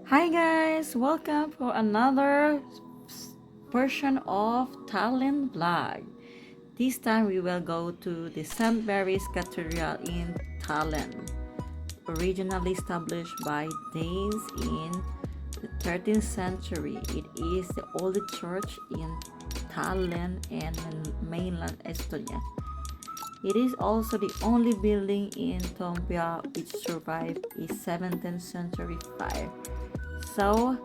Hi guys, welcome for another portion of Tallinn vlog. This time we will go to the St. Mary's Cathedral in Tallinn, originally established by Danes in the 13th century. It is the oldest church in Tallinn and mainland Estonia. It is also the only building in Toompea which survived a 17th century fire. So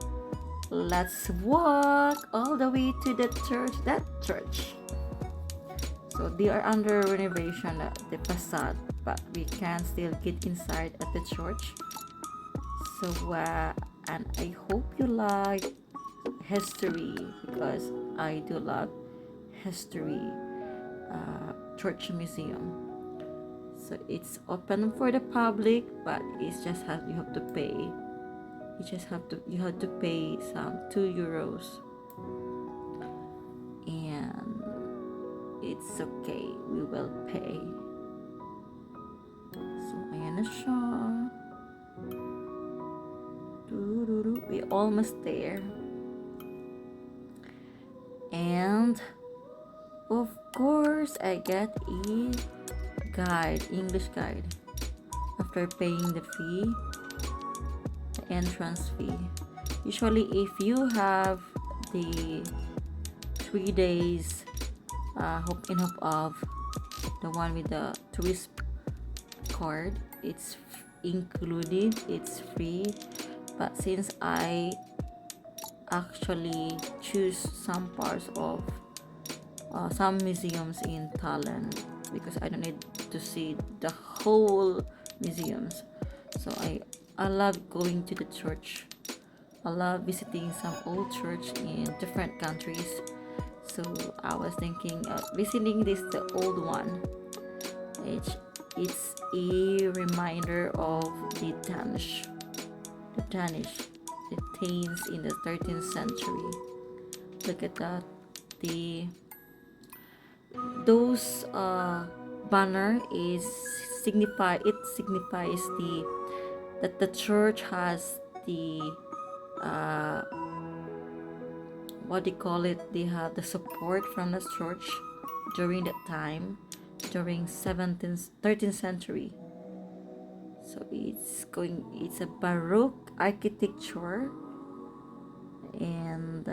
let's walk all the way to the church, that church. So they are under renovation, the facade, but we can still get inside at the church. So and I hope you like history because I do love history church museum. So it's open for the public, but it's just you have to pay. You have to pay some €2, and it's okay, we will pay. So ayan na siya. We almost there. And of course I get a guide, English guide, after paying the fee, the entrance fee. Usually if you have the 3 days hop in hop off, the one with the tourist card, it's included, it's free. But since I actually choose some parts of some museums in Tallinn because I don't need to see the whole museums, so I love going to the church. I love visiting some old church in different countries. So I was thinking of visiting the old one. It's a reminder of the Danish, the Danes in the 13th century. Look at that. Those banner signifies that the church has the what do you call it? They have the support from the church during that time, during 13th century. So it's a Baroque architecture, and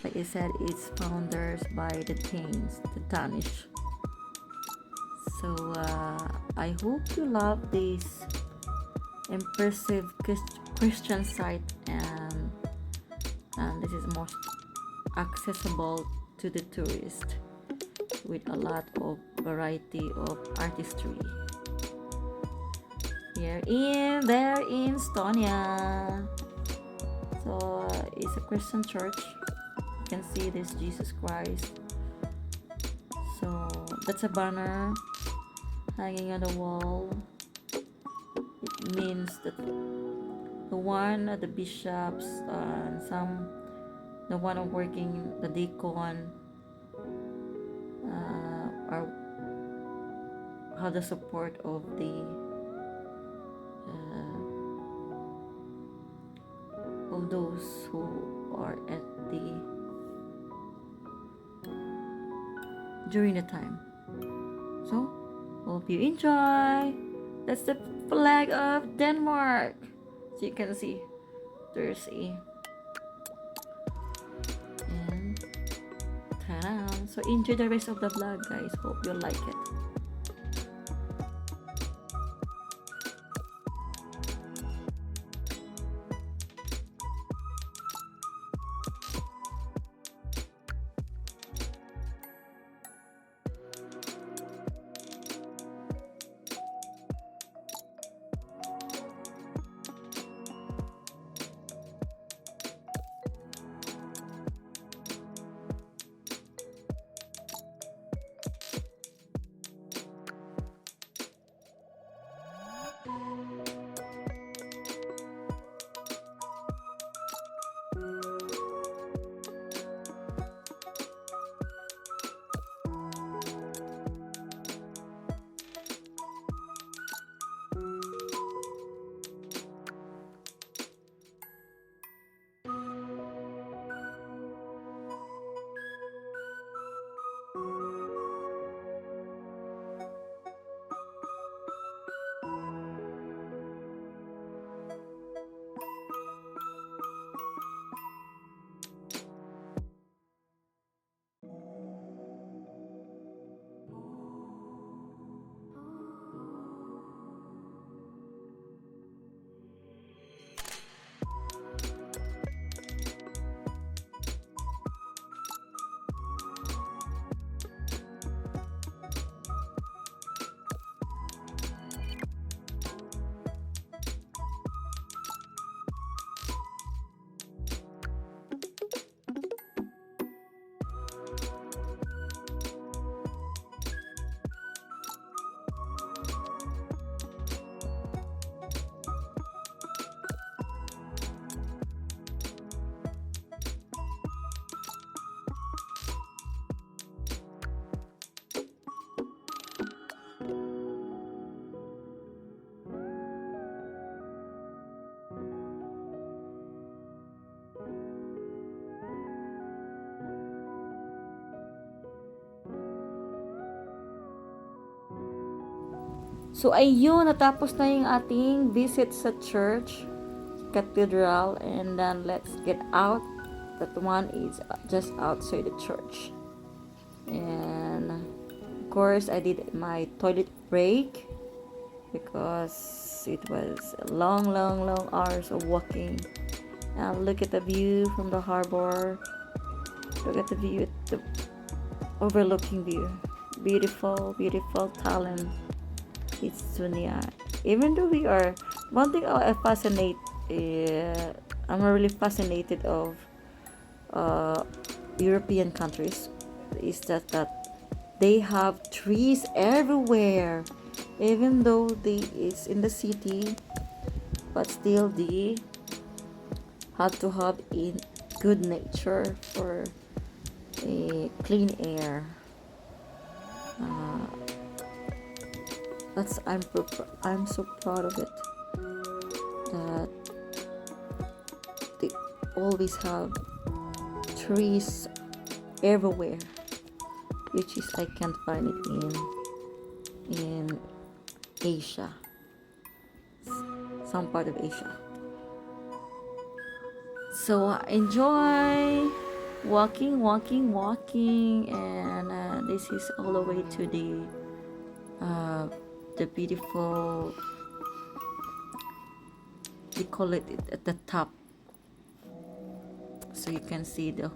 like I said, it's founders by the Danish. So I hope you love this impressive Christian site, and this is most accessible to the tourist with a lot of variety of artistry. There in Estonia. So it's a Christian church. You can see this Jesus Christ. So that's a banner hanging on the wall. It means that the bishops and the one working, the deacon, are have the support of those who are at during the time. So hope you enjoy. That's the flag of Denmark. So you can see there's and ta-da. So enjoy the rest of the vlog, guys. Hope you like it. So ayun, natapos na yung ating visit sa church, cathedral, and then let's get out. That one is just outside the church. And of course I did my toilet break because it was long hours of walking. And look at the view from the harbor. Look at the view, at the overlooking view. Beautiful Tallinn, Estonia. Even though we are, one thing I'm really fascinated of European countries is that they have trees everywhere, even though it's in the city, but still they have to have in good nature for a clean air. I'm so proud of it that they always have trees everywhere, which is I can't find it in Asia, some part of Asia. So enjoy walking, and this is all the way to the beautiful, they call it at the top, so you can see the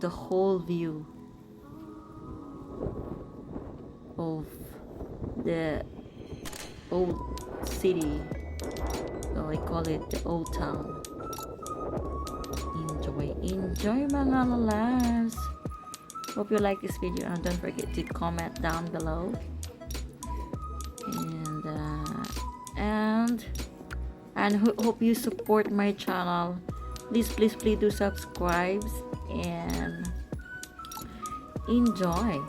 whole view of the old city. So I call it the old town. Enjoy mga lalabs. Hope you like this video, and don't forget to comment down below. And hope you support my channel. Please do subscribe and enjoy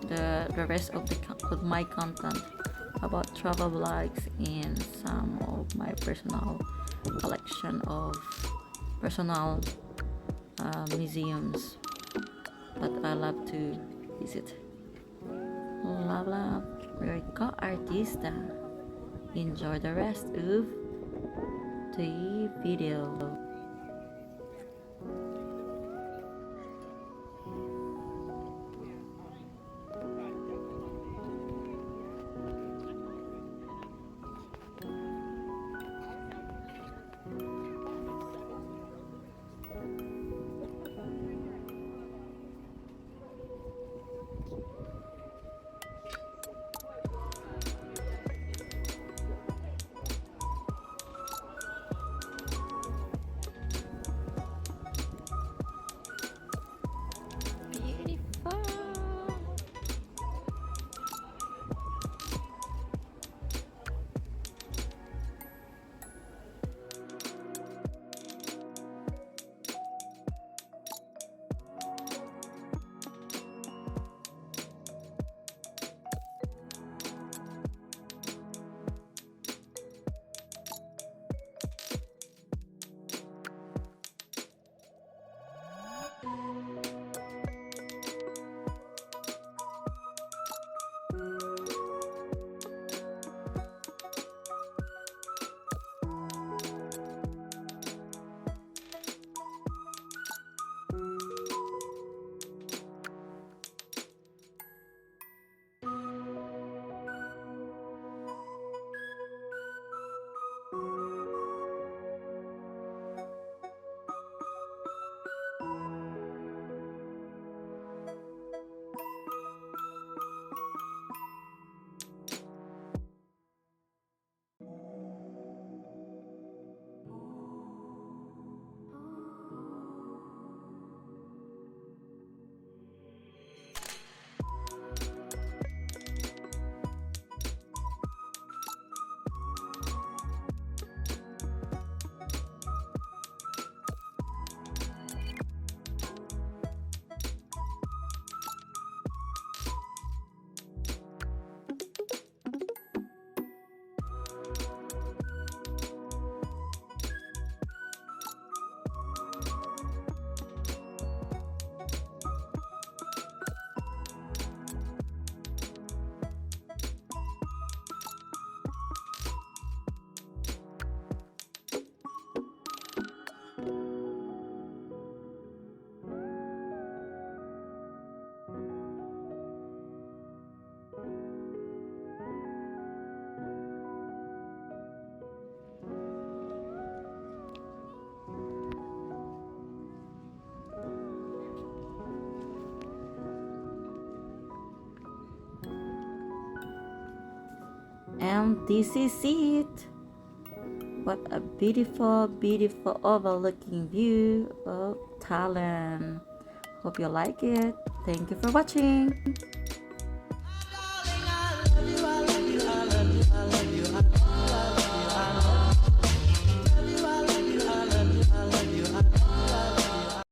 the rest of my content about travel vlogs and some of my personal collection of personal museums that I love to visit. Love Rico Artista. Enjoy the rest of the video. And this is it. What a beautiful, beautiful overlooking view of Tallinn. Hope you like it. Thank you for watching.